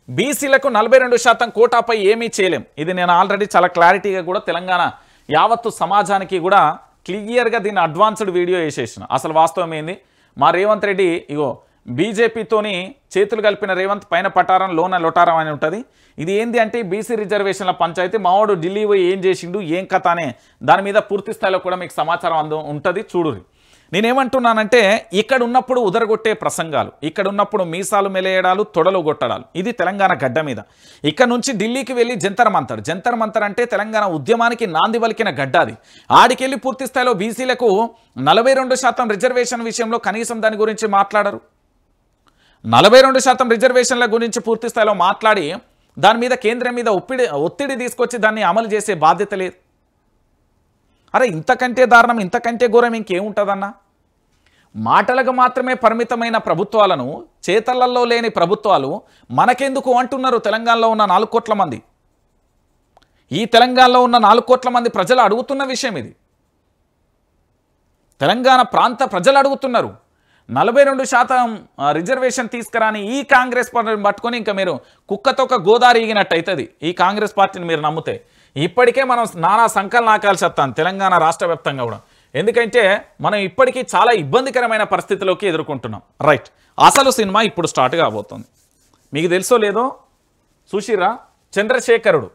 బీసీలకు 42% కోటాపై ఏమీ చేయలేం. ఇది నేను ఆల్రెడీ చాలా క్లారిటీగా కూడా తెలంగాణ యావత్తు సమాజానికి కూడా క్లియర్గా దీన్ని అడ్వాన్స్డ్ వీడియో వేసేసిన. అసలు వాస్తవం ఏంది, మా రేవంత్ రెడ్డి ఇగో బీజేపీతోని చేతులు కలిపిన రేవంత్ పైన పటారం లోన లొటారం అని ఉంటుంది. ఇది ఏంది అంటే బీసీ రిజర్వేషన్ల పంచాయతీ, మావాడు ఢిల్లీ పోయి ఏం చేసిండు ఏం కథ అనే దాని మీద పూర్తి స్థాయిలో కూడా మీకు సమాచారం ఉంటుంది, చూడురి. నేనేమంటున్నానంటే ఇక్కడ ఉన్నప్పుడు ఉదరగొట్టే ప్రసంగాలు, ఇక్కడ ఉన్నప్పుడు మీసాలు మెలేయడాలు, తొడలు కొట్టడాలు, ఇది తెలంగాణ గడ్డ మీద. ఇక్కడ నుంచి ఢిల్లీకి వెళ్ళి జంతర్ మంతర్ అంటే తెలంగాణ ఉద్యమానికి నాంది పలికిన గడ్డ అది. ఆడికెళ్ళి పూర్తి స్థాయిలో బీసీలకు 42% రిజర్వేషన్ విషయంలో కనీసం దాని గురించి మాట్లాడరు. 42% రిజర్వేషన్ల గురించి పూర్తి స్థాయిలో మాట్లాడి దాని మీద కేంద్రం మీద ఒత్తిడి తీసుకొచ్చి దాన్ని అమలు చేసే బాధ్యత లేదు. అరే ఇంతకంటే దారుణం, ఇంతకంటే ఘోరం ఇంకేముంటుందన్నా? మాటలకు మాత్రమే పరిమితమైన ప్రభుత్వాలను, చేతలలో లేని ప్రభుత్వాలు మనకెందుకు అంటున్నారు తెలంగాణలో ఉన్న 4 కోట్ల మంది. ఈ తెలంగాణలో ఉన్న 4 కోట్ల మంది ప్రజలు అడుగుతున్న విషయం ఇది. తెలంగాణ ప్రాంత ప్రజలు అడుగుతున్నారు 42% రిజర్వేషన్ తీసుకురాని ఈ కాంగ్రెస్ పార్టీని పట్టుకొని ఇంకా మీరు కుక్కతోక గోదావరి ఈగినట్టు అవుతుంది ఈ కాంగ్రెస్ పార్టీని మీరు నమ్మితే. ఇప్పటికే మనం నానా సంకలనాకాలు చెప్తాం తెలంగాణ రాష్ట్ర వ్యాప్తంగా కూడా. ఎందుకంటే మనం ఇప్పటికీ చాలా ఇబ్బందికరమైన పరిస్థితిలోకి ఎదుర్కొంటున్నాం. రైట్, అసలు సినిమా ఇప్పుడు స్టార్ట్ కాబోతుంది. మీకు తెలుసో లేదో చూసిరా, చంద్రశేఖరుడు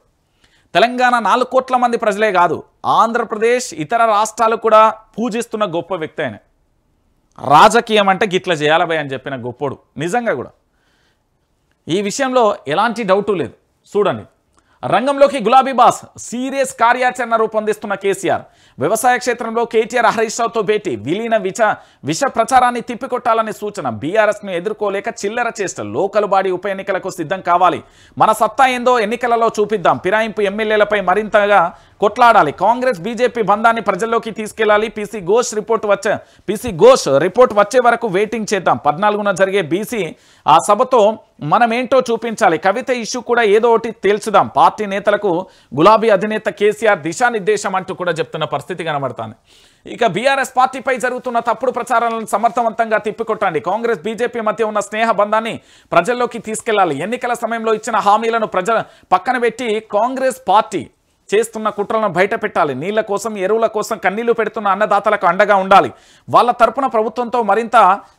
తెలంగాణ 4 కోట్ల మంది ప్రజలే కాదు, ఆంధ్రప్రదేశ్ ఇతర రాష్ట్రాలు కూడా పూజిస్తున్న గొప్ప వ్యక్తి ఆయన. రాజకీయం అంటే గిట్ల చేయాలబై అని చెప్పిన గొప్పోడు నిజంగా కూడా. ఈ విషయంలో ఎలాంటి డౌటు లేదు. చూడండి, రంగంలోకి గులాబీ బాస్, సీరియస్ కార్యాచరణ రూపొందిస్తున్న కేసీఆర్. వ్యవసాయ క్షేత్రంలో కేటీఆర్ హరీష్ రావుతో భేటీ, విలీన విష ప్రచారాన్ని తిప్పికొట్టాలని సూచన. బీఆర్ఎస్ను ఎదుర్కోలేక చిల్లర చేష్టలు, లోకల్ బాడీ ఉప ఎన్నికలకు సిద్ధం కావాలి, మన సత్తా ఏందో ఎన్నికలలో చూపిద్దాం, ఫిరాయింపు ఎమ్మెల్యేలపై మరింతగా కొట్లాడాలి, కాంగ్రెస్ బీజేపీ బంధాన్ని ప్రజల్లోకి తీసుకెళ్లాలి, పీసీ ఘోష్ రిపోర్ట్ వచ్చే వరకు వెయిటింగ్ చేద్దాం, 14న జరిగే బీసీ ఆ సభతో మనమేంటో చూపించాలి, కవిత ఇష్యూ కూడా ఏదో ఒకటి తేల్చుదాం, పార్టీ నేతలకు గులాబీ అధినేత కేసీఆర్ దిశానిర్దేశం అంటూ కూడా చెప్తున్న పరిస్థితి కనబడుతుంది. ఇక బీఆర్ఎస్ పార్టీపై జరుగుతున్న తప్పుడు ప్రచారాలను సమర్థవంతంగా తిప్పికొట్టండి, కాంగ్రెస్ బీజేపీ మధ్య ఉన్న స్నేహ బంధాన్ని ప్రజల్లోకి తీసుకెళ్లాలి, ఎన్నికల సమయంలో ఇచ్చిన హామీలను పక్కన పెట్టి కాంగ్రెస్ పార్టీ చేస్తున్న కుట్రలను బయట పెట్టాలి, నీళ్ల కోసం ఎరువుల కోసం కన్నీళ్లు పెడుతున్న అన్నదాతలకు అండగా ఉండాలి, వాళ్ళ తరపున ప్రభుత్వంతో మరింత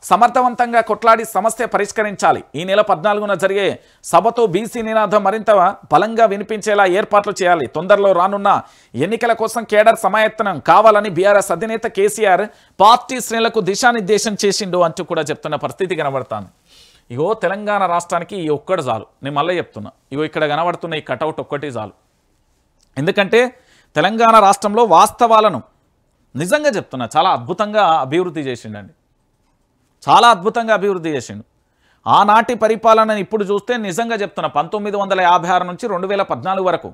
సమర్థవంతంగా కొట్లాడి సమస్య పరిష్కరించాలి, ఈ నెల 14న జరిగే సభతో బీసీ నినాదం మరింత బలంగా వినిపించేలా ఏర్పాట్లు చేయాలి, తొందరలో రానున్న ఎన్నికల కోసం కేడర్ సమాయత్నం కావాలని బీఆర్ఎస్ అధినేత కేసీఆర్ పార్టీ శ్రేణులకు దిశానిర్దేశం చేసిండు అంటూ కూడా చెప్తున్న పరిస్థితి కనబడుతుంది. ఇగో తెలంగాణ రాష్ట్రానికి ఈ ఒక్కటి చాలు, నేను మళ్ళీ చెప్తున్నా, ఇగో ఇక్కడ కనబడుతున్న ఈ కటౌట్ ఒక్కటి చాలు. ఎందుకంటే తెలంగాణ రాష్ట్రంలో వాస్తవాలను నిజంగా చెప్తున్నా చాలా అద్భుతంగా అభివృద్ధి చేసిండండి, చాలా అద్భుతంగా అభివృద్ధి చేసిండు. ఆనాటి పరిపాలనని ఇప్పుడు చూస్తే నిజంగా చెప్తున్నా 1956 నుంచి 2014 వరకు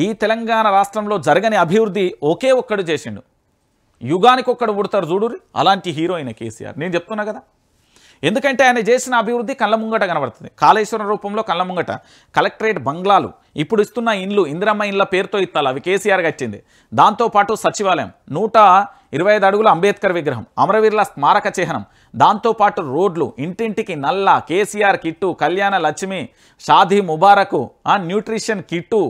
ఈ తెలంగాణ రాష్ట్రంలో జరగని అభివృద్ధి ఒకే ఒక్కడు చేసిండు. యుగానికి ఒక్కడు పుడతారు చూడురి, అలాంటి హీరోయిన్ కేసీఆర్. నేను చెప్తున్నా కదా, ఎందుకంటే ఆయన చేసిన అభివృద్ధి కళ్ళ ముంగట కనబడుతుంది. కాళేశ్వరం రూపంలో కళ్ళ ముంగట, కలెక్టరేట్ బంగ్లాలు, ఇప్పుడు ఇస్తున్న ఇండ్లు ఇందిరమ్మ ఇండ్ల పేరుతో ఇస్తాలు అవి కేసీఆర్ వచ్చింది. దాంతోపాటు సచివాలయం, 125 అడుగుల అంబేద్కర్ విగ్రహం, అమరవీరుల స్మారక చిహ్నం, దాంతోపాటు రోడ్లు, ఇంటింటికి నల్ల, KCR kit, Kalyana Lakshmi, Shaadi ముబారకు, nutrition kit,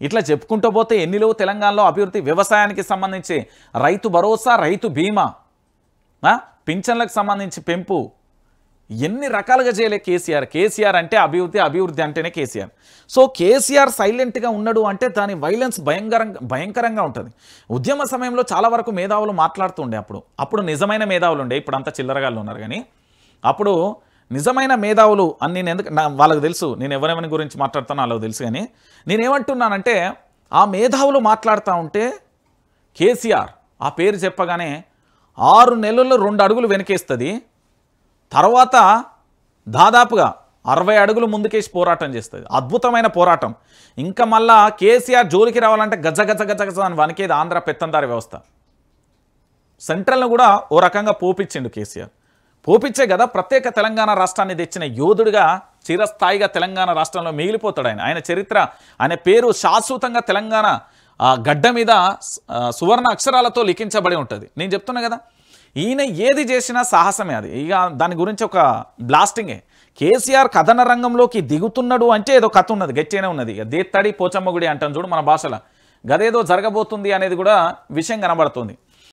ఇట్లా చెప్పుకుంటూ పోతే ఎన్నిలో తెలంగాణలో అభివృద్ధి. వ్యవసాయానికి సంబంధించి రైతు భరోసా, రైతు బీమా, పింఛన్లకు సంబంధించి పెంపు, ఎన్ని రకాలుగా చేయలే కేసీఆర్ అంటే అభివృద్ధి అంటేనే కేసీఆర్. సో కేసీఆర్ సైలెంట్గా ఉన్నాడు అంటే దాని వైలెన్స్ భయంకరంగా ఉంటుంది. ఉద్యమ సమయంలో చాలా వరకు మేధావులు మాట్లాడుతుండే, అప్పుడు నిజమైన మేధావులు ఉండే, ఇప్పుడు అంతా చిల్లరగాళ్ళు ఉన్నారు. కానీ అప్పుడు నిజమైన మేధావులు అని నేను ఎందుకు వాళ్ళకి తెలుసు, నేను ఎవరెవరి గురించి మాట్లాడుతానో వాళ్ళకి తెలుసు. కానీ నేనేమంటున్నానంటే ఆ మేధావులు మాట్లాడుతూ ఉంటే కేసీఆర్ ఆ పేరు చెప్పగానే 6 నెలల్లో 2 అడుగులు వెనకేస్తుంది, తర్వాత దాదాపుగా 60 అడుగులు ముందుకేసి పోరాటం చేస్తుంది. అద్భుతమైన పోరాటం. ఇంకా మళ్ళా కేసీఆర్ జోలికి రావాలంటే గజ అని వనికేది ఆంధ్ర పెత్తందారి వ్యవస్థ. సెంట్రల్ను కూడా ఓ రకంగా పోపిచ్చిండు కేసీఆర్. పోపిచ్చే కదా ప్రత్యేక తెలంగాణ రాష్ట్రాన్ని తెచ్చిన యోధుడిగా చిరస్థాయిగా తెలంగాణ రాష్ట్రంలో మిగిలిపోతాడు ఆయన చరిత్ర, ఆయన పేరు శాశ్వతంగా తెలంగాణ గడ్డ మీద సువర్ణ అక్షరాలతో లిఖించబడి ఉంటుంది. నేను చెప్తున్నా కదా, ఈయన ఏది చేసినా సాహసమే అది. ఇక దాని గురించి ఒక బ్లాస్టింగే. కేసీఆర్ కథన రంగంలోకి దిగుతున్నాడు అంటే ఏదో కథ ఉన్నది, గట్టిగానే ఉన్నది. దేత్తడి పోచమ్మ గుడి అంటాం చూడు మన భాషలో, గదేదో జరగబోతుంది అనేది కూడా విషయం కనబడుతుంది.